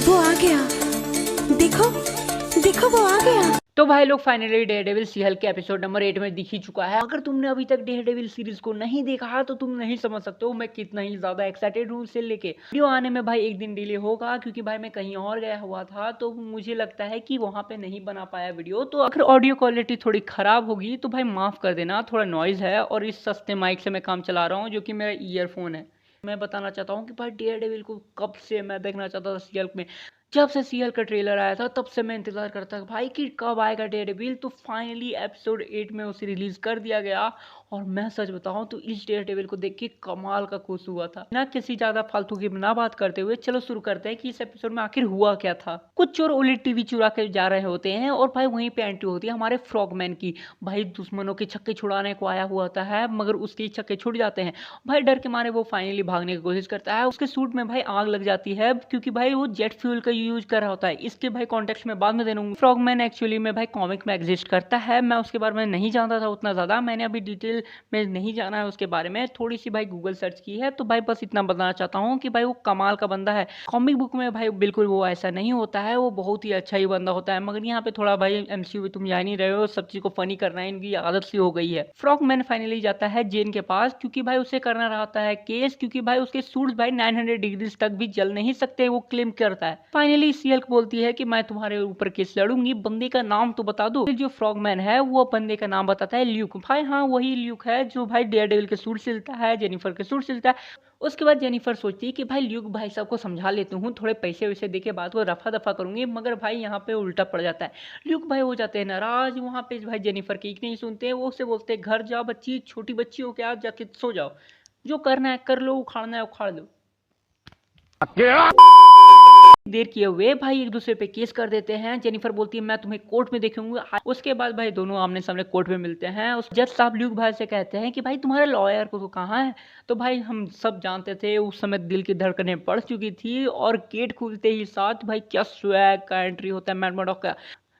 वो आ गया। देखो देखो वो आ गया। तो भाई लोग फाइनली डेयरडेविल सी हल्क के एपिसोड नंबर 8 में दिख ही चुका है। अगर तुमने अभी तक डेयरडेविल सीरीज को नहीं देखा तो तुम नहीं समझ सकते हो मैं कितना ही ज्यादा एक्साइटेड हूँ इसे लेके। वीडियो आने में भाई एक दिन डिले होगा क्योंकि भाई मैं कहीं और गया हुआ था, तो मुझे लगता है कि वहां पे नहीं बना पाया वीडियो। तो अगर ऑडियो क्वालिटी थोड़ी खराब होगी तो भाई माफ कर देना, थोड़ा नॉइज है और इस सस्ते माइक से मैं काम चला रहा हूँ जो कि मेरा ईयरफोन है। मैं बताना चाहता हूँ कि भाई डेयरडेविल को कब से मैं देखना चाहता था सी हल्क में। जब से सीएल का ट्रेलर आया था तब से मैं इंतजार करता था भाई कि कब आएगा डेयरडेविल। तो फाइनली एपिसोड 8 में उसे रिलीज कर दिया गया और मैं सच बताऊं तो इस डेयरडेविल को देख के कमाल का खुश हुआ था। ना किसी ज्यादा फालतू की ना बात करते हुए चलो शुरू करते हैं कि इस एपिसोड में आखिर हुआ क्या था। कुछ चोर ओली टीवी चुरा के जा रहे होते हैं और भाई वहीं पे एंट्री होती है हमारे फ्रॉगमैन की। भाई दुश्मनों के छक्के छुड़ाने को आया हुआ होता है मगर उसके छक्के छुट जाते हैं। भाई डर के मारे वो फाइनली भागने की कोशिश करता है। उसके सूट में भाई आग लग जाती है क्योंकि भाई वो जेट फ्यूल का यूज कर रहा होता है। इसके भाई कॉन्टेक्स्ट में बाद में दे दूंगा। फ्रॉगमैन एक्चुअली में भाई कॉमिक में एग्जिस्ट करता है। मैं उसके बारे में नहीं जानता था उतना ज्यादा, मैंने अभी डिटेल में नहीं जाना है उसके बारे में, थोड़ी सी भाई गूगल सर्च की है। तो भाई बस इतना बताना चाहता हूँ कि भाई वो कमाल का बंदा है। कॉमिक बुक में भाई बिल्कुल वो ऐसा नहीं होता है, वो बहुत ही अच्छा ही बंदा होता है। मगर यहाँ पे थोड़ा भाई एमसीयू तुम जान ही रहे हो, सब चीज को फनी करना है इनकी आदत सी हो गई है। फ्रॉगमैन फाइनली जाता है जेन के पास क्योंकि भाई उसे करना रहता है केस, क्योंकि भाई उसके सूट्स भाई 900 डिग्री तक भी जल नहीं सकते, वो क्लेम करता है। फाइनली सी हल्क बोलती है कि मैं तुम्हारे ऊपर केस लड़ूंगी, बंदे का नाम तो बता दो। जो फ्रॉगमैन है वो बंदे का नाम बताता है ल्यूक। भाई हाँ वही ल्यूक है जो भाई डेयरडेविल के सूट सिलता है, जेनिफर के सूट सिलता है। उसके बाद जेनिफर सोचती है कि भाई ल्यूक भाई साहब को समझा लेती हूँ, थोड़े पैसे वैसे दे के बात को रफा दफा करूंगी। मगर भाई यहाँ पे उल्टा पड़ जाता है। ल्यूक भाई हो जाते हैं नाराज। वहाँ पे भाई जेनिफर की नहीं सुनते हैं, वो उससे बोलते हैं घर जाओ बच्ची, छोटी बच्ची हो क्या, जाके सो जाओ, जो करना है कर लो, उखाड़ना है उखाड़ लो। देर किए हुए भाई एक दूसरे पे केस कर देते हैं। जेनिफर बोलती है मैं तुम्हें कोर्ट में देखूंगी। उसके बाद भाई दोनों आमने सामने कोर्ट में मिलते हैं। उस जज साहब ल्यूक भाई से कहते हैं कि भाई तुम्हारे लॉयर को तो कहाँ है। तो भाई हम सब जानते थे उस समय दिल की धड़कनें बढ़ चुकी थी और गेट खुलते ही साथ भाई क्या स्वैग का एंट्री होता है मैड मर्डॉक का।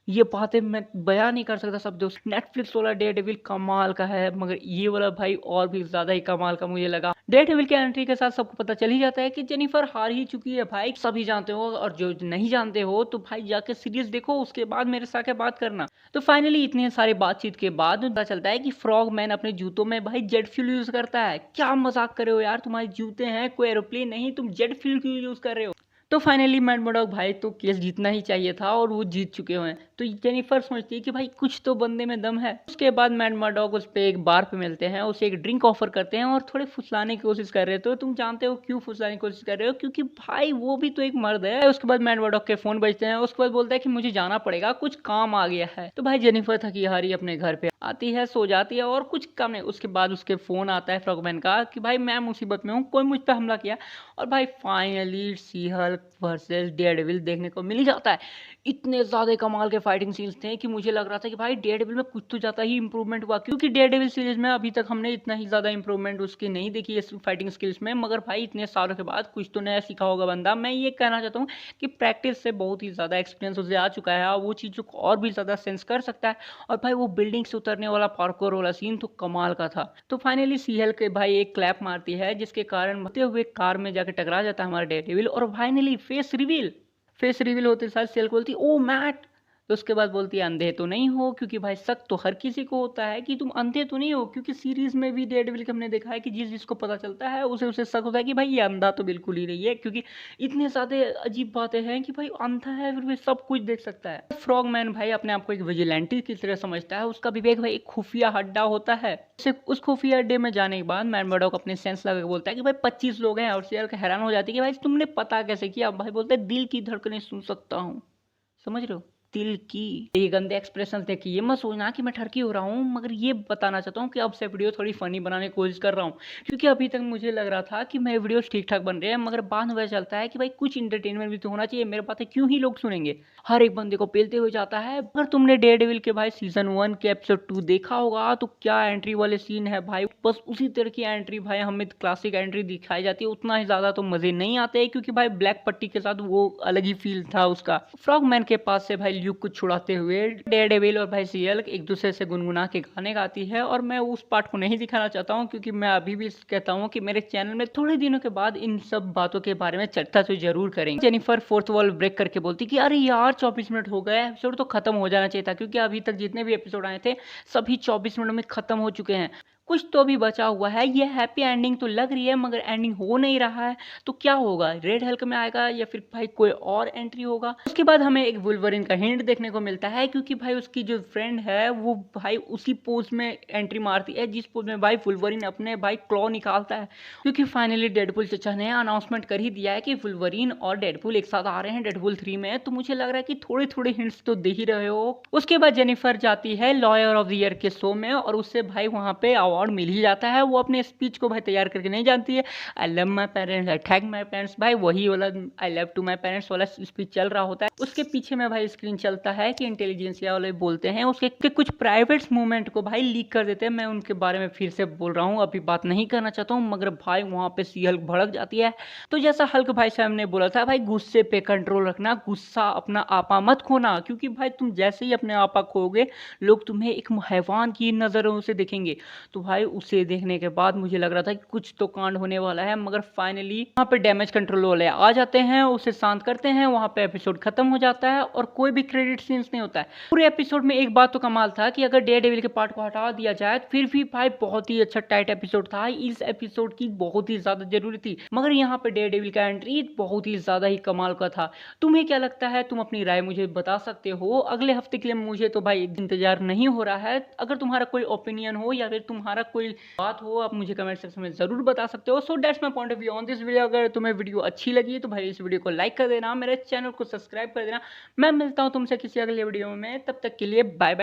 ये बातें मैं बयान नहीं कर सकता शब्दों से। नेटफ्लिक्स वाला डेयरडेविल कमाल का है मगर ये वाला भाई और भी ज्यादा ही कमाल का मुझे लगा। डेयरडेविल के एंट्री के साथ सबको पता चल ही जाता है कि जेनिफर हार ही चुकी है। भाई सभी जानते हो और जो नहीं जानते हो तो भाई जाके सीरीज देखो, उसके बाद मेरे साथ बात करना। तो फाइनली इतने सारे बातचीत के बाद पता चलता है कि फ्रॉगमैन अपने जूतों में भाई जेट फ्यूल यूज करता है। क्या मजाक कर रहे हो यार, तुम्हारे जूते हैं कोई एरोप्लेन नहीं, तुम जेट फ्यूल क्यों यूज कर रहे हो। तो फाइनली मैड मर्डॉक भाई तो केस जीतना ही चाहिए था और वो जीत चुके हुए हैं। तो जेनिफर सोचती है कि भाई कुछ तो बंदे में दम है। उसके बाद मैड मर्डॉक उस पे एक बार पे मिलते हैं, उसे एक ड्रिंक ऑफर करते हैं और थोड़े फुसलाने की कोशिश कर रहे थे। तो तुम जानते हो क्यों फुसलाने की कोशिश कर रहे हो, क्योंकि भाई वो भी तो एक मर्द है। उसके बाद मैड मर्डॉक के फोन बजते हैं। उसके बाद बोलता है कि मुझे जाना पड़ेगा, कुछ काम आ गया है। तो भाई जेनिफर थकी हारी अपने घर पे आती है, सो जाती है और कुछ काम नहीं। उसके बाद उसके फोन आता है फ्रॉगमैन का कि भाई मैं मुसीबत में हूँ, कोई मुझ पर हमला किया। और भाई फाइनली सी हल्क वर्सेस डेयरडेविल देखने को मिल ही जाता है। इतने ज्यादा कमाल के फाइटिंग सीन्स थे कि मुझे लग रहा था कि भाई डेयरडेविल में कुछ तो ज्यादा ही इंप्रूवमेंट हुआ, क्योंकि डेयरडेविल सीरीज में अभी तक हमने इतना ही ज्यादा इंप्रूवमेंट उसकी नहीं देखी है फाइटिंग स्किल्स में। मगर भाई इतने सालों के बाद कुछ तो नया सीखा होगा बंदा। मैं ये कहना चाहता हूँ कि प्रैक्टिस से बहुत ही ज्यादा एक्सपीरियंस उसे आ चुका है, वो चीजों को और भी ज्यादा सेंस कर सकता है। और भाई वो बिल्डिंग से उतरने वाला पार्कोर वाला सीन तो कमाल का था। तो फाइनली सी हल्क के भाई एक क्लैप मारती है जिसके कारण बढ़ते हुए कार में जाकर टकरा जाता है हमारा डेयरडेविल। और फाइनली फेस रिवील होते साथ सी हल्क बोलती ओ मैट। तो उसके बाद बोलती है अंधे तो नहीं हो, क्योंकि भाई शक तो हर किसी को होता है कि तुम अंधे तो नहीं हो। क्योंकि सीरीज में भी डेयरडेविल के हमने देखा है कि जिसको पता चलता है उसे उसे शक होता है कि भाई ये अंधा तो बिल्कुल ही नहीं है, क्योंकि इतने ज्यादा अजीब बातें हैं कि भाई अंधा है फिर भी सब कुछ देख सकता है। फ्रॉगमैन भाई अपने आप को एक विजिलेंटी की तरह समझता है। उसका विवेक भाई एक खुफिया अड्डा होता है। उस खुफिया अड्डे में जाने के बाद मैड मर्डॉक अपने सेंस लगा के बोलता है कि भाई 25 लोग हैं। और सी हल्क हैरान हो जाती है कि भाई तुमने पता कैसे किया। भाई बोलते हैं दिल की धड़कनें सुन सकता हूँ, समझ रहे हो, दिल की। ये गंदे एक्सप्रेशन थे कि ये मत सोचना कि मैं ठरकी हो रहा हूँ, मगर ये बताना चाहता हूँ कि अब से वीडियो थोड़ी फनी बनाने की कोशिश कर रहा हूँ। क्योंकि अभी तक मुझे लग रहा था कि मेरे वीडियोस ठीक ठाक बन रहे हैं, मगर बाद में पता चलता है कि भाई कुछ इंटरटेनमेंट भी तो होना चाहिए। मेरे बातें क्यों ही लोग सुनेंगे, हर एक बंदे को पेलते हुए जाता है। अगर तुमने डेयरडेविल के भाई सीजन 1 के एपिसोड 2 देखा होगा तो क्या एंट्री वाले सीन है भाई, बस उसी तरह की एंट्री भाई हमें क्लासिक एंट्री दिखाई जाती है। उतना ही ज्यादा तो मजे नहीं आते क्योंकि भाई ब्लैक पट्टी के साथ वो अलग ही फील था उसका। फ्रॉगमैन के पास से भाई ल्यूक को छुड़ाते हुए डेयरडेविल और भाई सी हल्क एक दूसरे से गुनगुना के गाने गाती है। और मैं उस पार्ट को नहीं दिखाना चाहता हूँ क्योंकि मैं अभी भी कहता हूँ कि मेरे चैनल में थोड़े दिनों के बाद इन सब बातों के बारे में चर्चा तो जरूर करेंगे। जेनिफर फोर्थ वॉल ब्रेक करके बोलती कि अरे यार 24 मिनट हो गए, एपिसोड तो खत्म हो जाना चाहिए था, क्योंकि अभी तक जितने भी एपिसोड आए थे सभी 24 मिनट में खत्म हो चुके हैं, कुछ तो भी बचा हुआ है। ये हैप्पी एंडिंग तो लग रही है मगर एंडिंग हो नहीं रहा है, तो क्या होगा? रेड हल्क में आएगा या फिर भाई कोई और एंट्री होगा? उसके बाद हमें एक वुल्वरिन का हिंट देखने को मिलता है, क्योंकि भाई उसकी जो फ्रेंड है वो भाई उसी पोज में एंट्री मारती है जिस पोज में भाई वुल्वरिन अपने भाई क्लॉ निकालता है, क्योंकि फाइनली डेडपुल चचा ने अनाउंसमेंट कर ही दिया है कि वुल्वरिन और डेडपुल एक साथ आ रहे हैं डेडपुल 3 में। तो मुझे लग रहा है कि थोड़े थोड़े हिंट्स तो दे ही रहे हो। उसके बाद जेनिफर जाती है लॉयर ऑफ द ईयर के शो में और उससे भाई वहां पे अवार्ड मिल ही जाता है। वो अपने स्पीच को भाई तैयार करके नहीं जानती है, I love my parents, I thank my parents, भाई वही वाला I love to my parents वाला स्पीच चल रहा होता है। उसके पीछे में भाई स्क्रीन चलता है कि इंटेलिजेंसिया वाले बोलते हैं उसके कुछ प्राइवेट मूवमेंट को भाई लीक कर देते हैं। मैं उनके बारे में फिर से बोल रहा हूँ, अभी बात नहीं करना चाहता हूँ, मगर भाई वहां पे सी हल्क भड़क जाती है। तो जैसा हल्क भाई साहब ने बोला था, भाई गुस्से पे कंट्रोल रखना, गुस्सा अपना आपा मत खोना, क्योंकि भाई तुम जैसे ही अपने आपा खोगे लोग तुम्हें एक हैवान की नजरों से देखेंगे। तो भाई उसे देखने के बाद मुझे लग रहा था कि कुछ तो कांड होने वाला है, मगर फाइनली वहां पे डैमेज कंट्रोल वाले आ जाते हैं, उसे शांत करते हैं, वहां पे एपिसोड खत्म हो जाता है और कोई भी क्रेडिट सीन्स नहीं होता है पूरे एपिसोड में। एक बात तो कमाल था कि अगर डेयरडेविल के पार्ट को हटा दिया जाए फिर भी भाई बहुत ही अच्छा टाइट एपिसोड था, इस एपिसोड की बहुत ही ज्यादा जरूरी थी, मगर यहाँ पे डेयरडेविल का एंट्री बहुत ही ज्यादा ही कमाल का था। तुम्हें क्या लगता है? तुम अपनी राय मुझे बता सकते हो। अगले हफ्ते के लिए मुझे तो भाई इंतजार नहीं हो रहा है। अगर तुम्हारा कोई ओपिनियन हो या फिर तुम्हारा कोई बात हो, आप मुझे कमेंट सेक्शन में जरूर बता सकते हो। So that's my point of view on this video. अगर तुम्हें वीडियो अच्छी लगी तो भाई इस वीडियो को लाइक कर देना, मेरे चैनल को सब्सक्राइब कर देना। मैं मिलता हूँ तुमसे किसी अगले वीडियो में, तब तक के लिए बाय बाय।